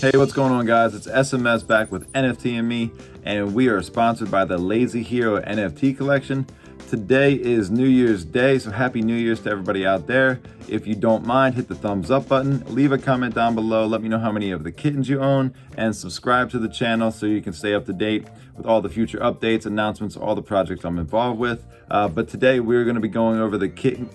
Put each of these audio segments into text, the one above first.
Hey, what's going on, guys? It's SMS back with NFT and Me, and we are sponsored by the Lazy Hero NFT collection. Today is New Year's Day, so happy New Year's to everybody out there. If you don't mind, hit the thumbs up button, leave a comment down below, let me know how many of the kittens you own, and subscribe to the channel so you can stay up to date with all the future updates, announcements, all the projects I'm involved with. But today we're going to be going over the Kitten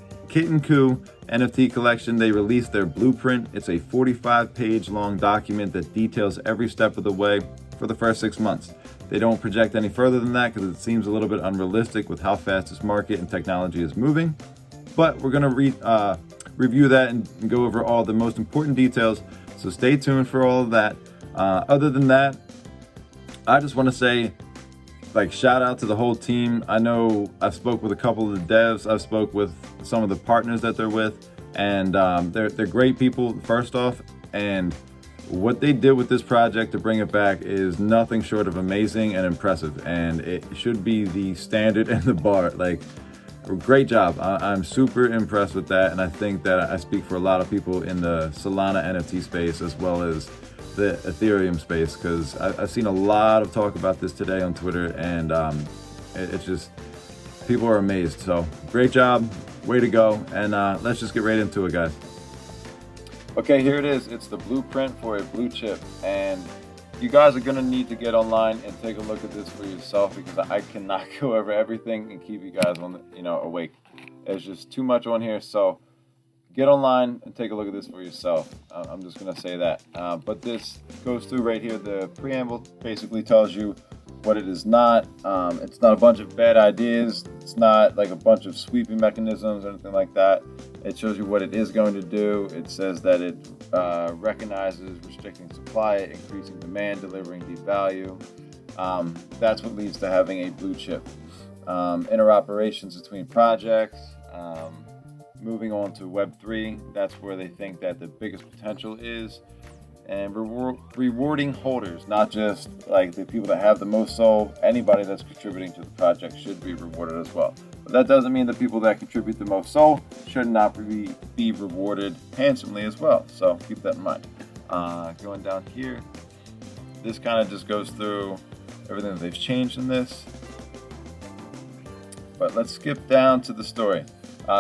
Coup NFT collection. They released their blueprint. It's a 45-page long document that details every step of the way for the first 6 months. They don't project any further than that because it seems a little bit unrealistic with how fast this market and technology is moving. But we're going to review that and go over all the most important details. So stay tuned for all of that. Other than that, I just want to say, shout out to the whole team. I know I've spoke with a couple of the devs. I've spoke with some of the partners that they're with, and they're great people, first off. And what they did with this project to bring it back is nothing short of amazing and impressive. And it should be the standard and the bar. Great job. I'm super impressed with that. And I think that I speak for a lot of people in the Solana NFT space as well as the Ethereum space, because I've seen a lot of talk about this today on Twitter, and it's just, people are amazed. So great job, way to go, and let's just get right into it, guys. Okay, here it is. It's the blueprint for a blue chip, and you guys are gonna need to get online and take a look at this for yourself, because I cannot go over everything and keep you guys on, awake. There's just too much on here, so get online and take a look at this for yourself. I'm just going to say that. But this goes through right here. The preamble basically tells you what it is not. It's not a bunch of bad ideas. It's not like a bunch of sweeping mechanisms or anything like that. It shows you what it is going to do. It says that it recognizes restricting supply, increasing demand, delivering deep value. That's what leads to having a blue chip. Interoperations between projects. Moving on to Web3, that's where they think that the biggest potential is, and rewarding holders, not just like the people that have the most SOL. Anybody that's contributing to the project should be rewarded as well. But that doesn't mean the people that contribute the most SOL should not be rewarded handsomely as well. So keep that in mind. Going down here, this kind of just goes through everything that they've changed in this. But let's skip down to the story.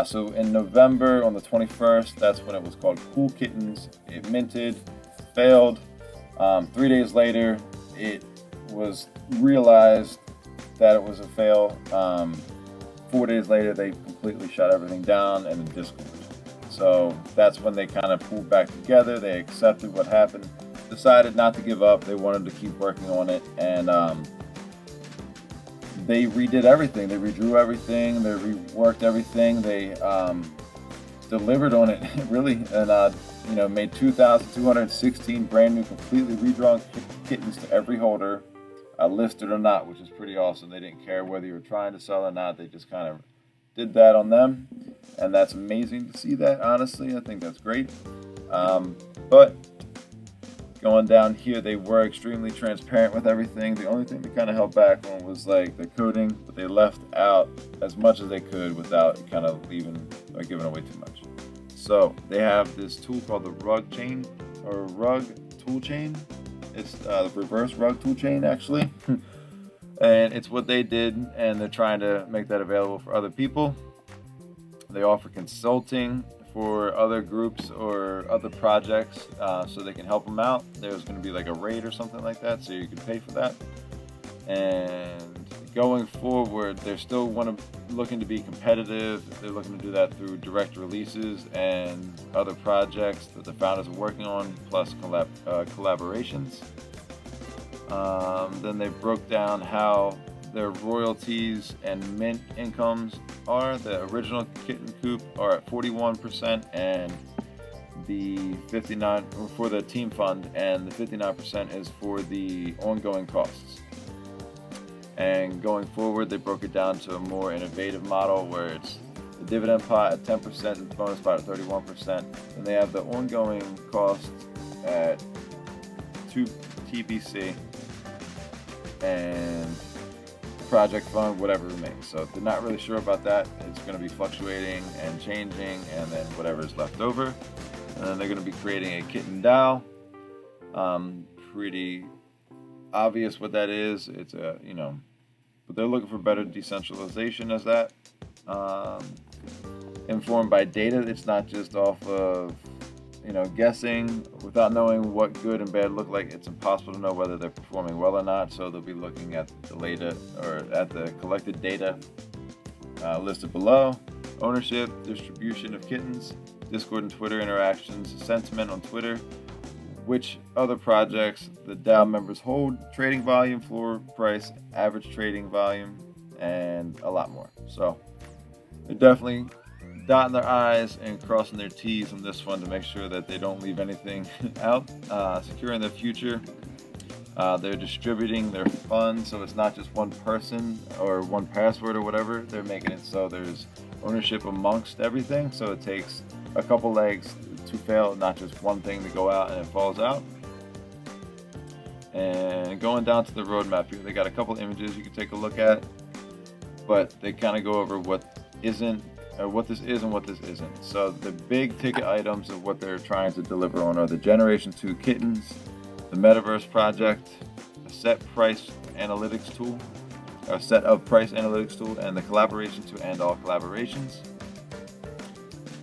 So in November on the 21st, that's when it was called Cool Kittens. It minted, failed. 3 days later, it was realized that it was a fail. 4 days later, they completely shut everything down and then Discord. So that's when they kind of pulled back together. They accepted what happened, decided not to give up. They wanted to keep working on it, and they redid everything. They redrew everything. They reworked everything. They delivered on it, really, and made 2,216 brand new, completely redrawn kittens to every holder, listed or not, which is pretty awesome. They didn't care whether you were trying to sell or not. They just kind of did that on them, and that's amazing to see that. Honestly, I think that's great. But going down here, they were extremely transparent with everything. The only thing they kind of held back on was like the coding, but they left out as much as they could without kind of leaving or giving away too much. So they have this tool called the rug chain, or rug tool chain. It's the reverse rug tool chain, actually. And it's what they did, and they're trying to make that available for other people. They offer consulting for other groups or other projects, so they can help them out. There's going to be like a rate or something like that, so you can pay for that. And going forward, they're still looking to be competitive. They're looking to do that through direct releases and other projects that the founders are working on, plus collaborations. Then they broke down how their royalties and mint incomes are. The original Kitten Coup are at 41%, and the 59 for the team fund, and the 59% is for the ongoing costs. And going forward, they broke it down to a more innovative model where it's the dividend pot at 10%, the bonus pot at 31%, and they have the ongoing costs at 2 TBC, and project fund, whatever remains. So if they're not really sure about that, it's going to be fluctuating and changing, and then whatever is left over. And then they're going to be creating a Kitten DAO, Pretty obvious what that is. It's a, but they're looking for better decentralization as that. Informed by data. It's not just off of, guessing without knowing what good and bad look like. It's impossible to know whether they're performing well or not. So they'll be looking at the data, or at the collected data listed below. Ownership, distribution of kittens, Discord and Twitter interactions, sentiment on Twitter, which other projects the DAO members hold, trading volume, floor price, average trading volume, and a lot more. So they're definitely dotting their I's and crossing their T's on this one to make sure that they don't leave anything out. Securing their future. They're distributing their funds, so it's not just one person or one password or whatever. They're making it so there's ownership amongst everything, so it takes a couple legs to fail, not just one thing to go out and it falls out. And going down to the roadmap here, they got a couple images you can take a look at, but they kind of go over what isn't, or what this is and what this isn't. So the big ticket items of what they're trying to deliver on are the Generation 2 kittens, the Metaverse project, a set price analytics tool, a set of price analytics tool, and the collaboration to end all collaborations.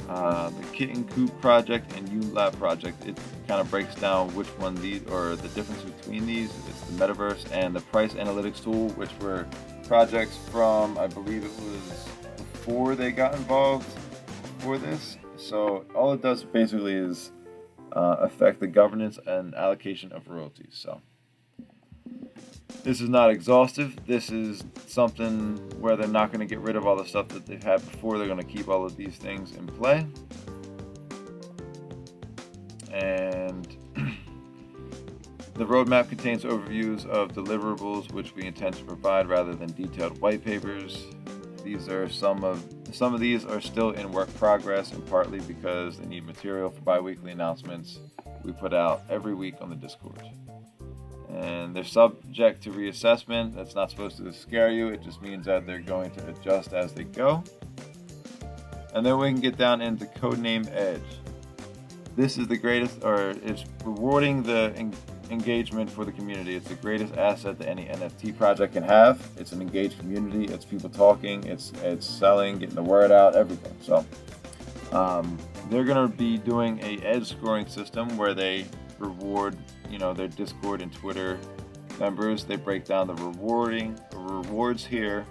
The Kitten Coop project and ULab project, it kind of breaks down which one these, or the difference between these. It's the Metaverse and the price analytics tool, which were projects from, I believe it was before they got involved for this. So all it does basically is affect the governance and allocation of royalties. So this is not exhaustive. This is something where they're not going to get rid of all the stuff that they've had before. They're going to keep all of these things in play. And the roadmap contains overviews of deliverables which we intend to provide rather than detailed white papers. These are some of these are still in work progress, and partly because they need material for bi-weekly announcements we put out every week on the Discord. And they're subject to reassessment. That's not supposed to scare you. It just means that they're going to adjust as they go. And then we can get down into Codename Edge. This is the greatest, or it's rewarding the engagement for the community. It's the greatest asset that any NFT project can have. It's an engaged community. It's people talking. It's selling, getting the word out, everything. So they're going to be doing a edge scoring system where they reward, their Discord and Twitter members. They break down the rewards here,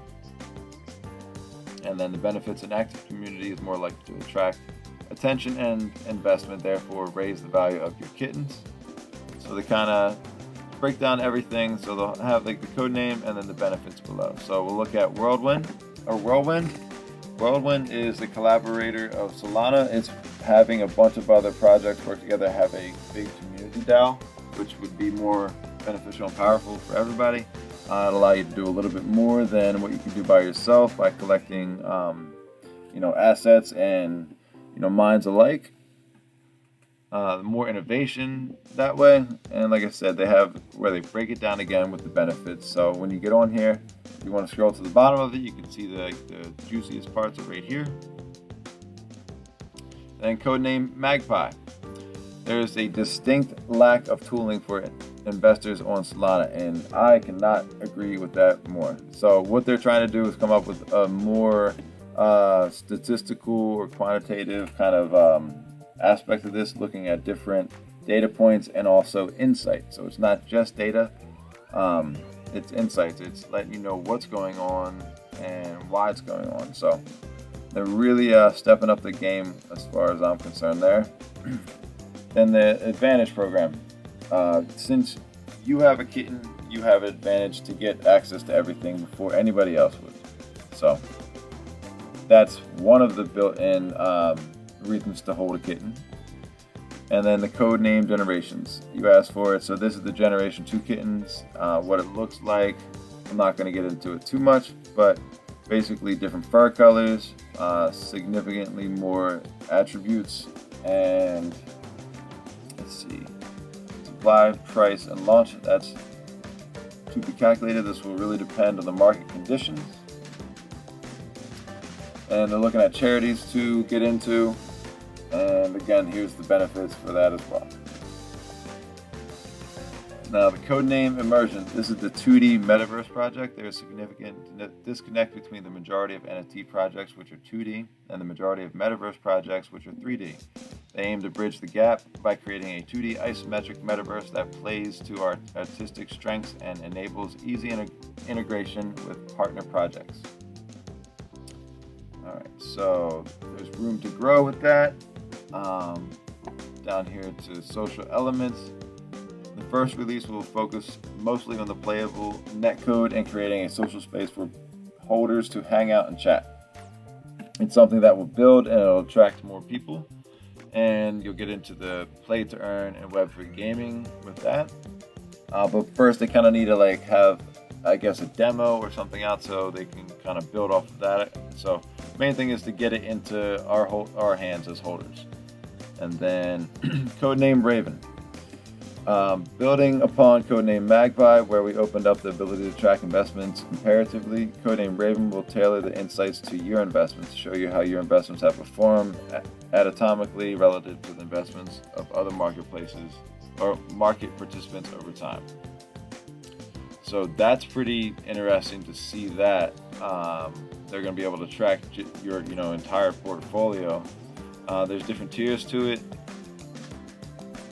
and then the benefits. An active community is more likely to attract attention and investment, therefore raise the value of your kittens. So they kind of break down everything. So they'll have like the code name and then the benefits below. So we'll look at Whirlwind. Whirlwind is the collaborator of Solana. It's having a bunch of other projects work together, have a big community DAO, which would be more beneficial and powerful for everybody. It'll allow you to do a little bit more than what you can do by yourself by collecting, assets and, minds alike. More innovation that way. And like I said, they have where they break it down again with the benefits. So when you get on here, if you want to scroll to the bottom of it, you can see the juiciest parts are right here. And codename MAGPIE. There's a distinct lack of tooling for investors on Solana, and I cannot agree with that more. So what they're trying to do is come up with a more statistical or quantitative kind of aspect of this, looking at different data points and also insight. So it's not just data, it's insights. It's letting you know what's going on and why it's going on. So they're really stepping up the game as far as I'm concerned there. Then the Advantage program. Since you have a kitten, you have an advantage to get access to everything before anybody else would. So that's one of the built-in reasons to hold a kitten. And then the code name generations. You asked for it. So this is the Generation 2 kittens. What it looks like, I'm not going to get into it too much, but basically different fur colors, significantly more attributes, and let's see, supply, price, and launch. That's to be calculated. This will really depend on the market conditions. And they're looking at charities to get into. And again, here's the benefits for that as well. Now, the codename Immersion, this is the 2D metaverse project. There's a significant disconnect between the majority of NFT projects, which are 2D, and the majority of metaverse projects, which are 3D. They aim to bridge the gap by creating a 2D isometric metaverse that plays to our artistic strengths and enables easy integration with partner projects. All right, so there's room to grow with that. Down here to social elements. The first release will focus mostly on the playable netcode and creating a social space for holders to hang out and chat. It's something that will build and it'll attract more people. And you'll get into the play to earn and Web3 gaming with that. But first they kind of need to like have, I guess, a demo or something out so they can kind of build off of that. So main thing is to get it into our hands as holders. And then codename Raven. Building upon codename MAGPIE, where we opened up the ability to track investments comparatively, codename Raven will tailor the insights to your investments to show you how your investments have performed anatomically relative to the investments of other marketplaces or market participants over time. So that's pretty interesting to see that. They're going to be able to track your entire portfolio. There's different tiers to it.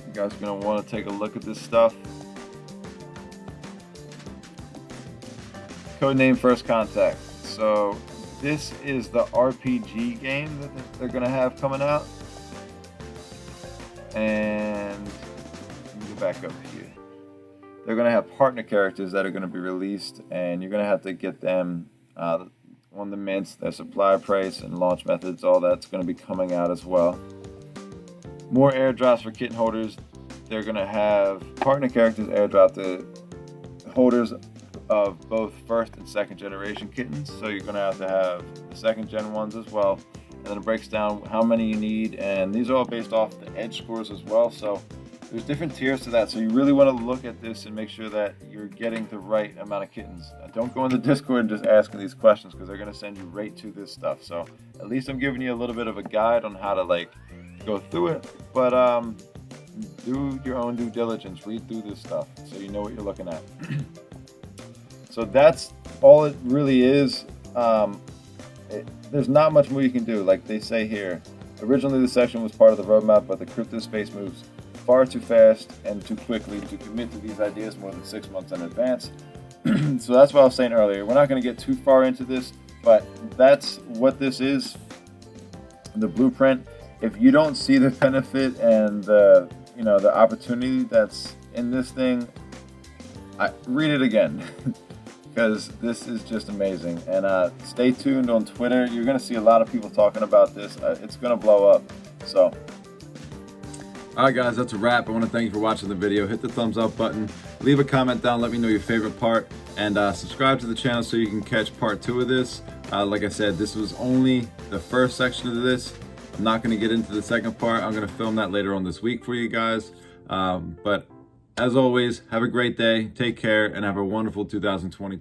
You guys are going to want to take a look at this stuff. Codename First Contact. So this is the RPG game that they're going to have coming out. And let me go back up here. They're going to have partner characters that are going to be released, and you're going to have to get them on the mints, their supply price and launch methods, all that's going to be coming out as well. More airdrops for kitten holders. They're going to have partner characters airdrop to holders of both first and second generation kittens. So you're going to have the second gen ones as well. And then it breaks down how many you need. And these are all based off the edge scores as well. So there's different tiers to that. So you really want to look at this and make sure that you're getting the right amount of kittens. Don't go in the Discord and just asking these questions because they're going to send you right to this stuff. So at least I'm giving you a little bit of a guide on how to like go through it. But do your own due diligence. Read through this stuff so you know what you're looking at. So that's all it really is. There's not much more you can do. Like they say here, originally the section was part of the roadmap, but the crypto space moves far too fast and too quickly to commit to these ideas more than 6 months in advance. So that's what I was saying earlier. We're not going to get too far into this, but that's what this is, the blueprint. If you don't see the benefit and the opportunity that's in this thing, read it again because this is just amazing. And stay tuned on Twitter. You're going to see a lot of people talking about this. It's going to blow up. So. All right, guys, that's a wrap. I want to thank you for watching the video. Hit the thumbs up button. Leave a comment down. Let me know your favorite part. And subscribe to the channel so you can catch part 2 of this. Like I said, this was only the first section of this. I'm not going to get into the second part. I'm going to film that later on this week for you guys. But as always, have a great day. Take care and have a wonderful 2022.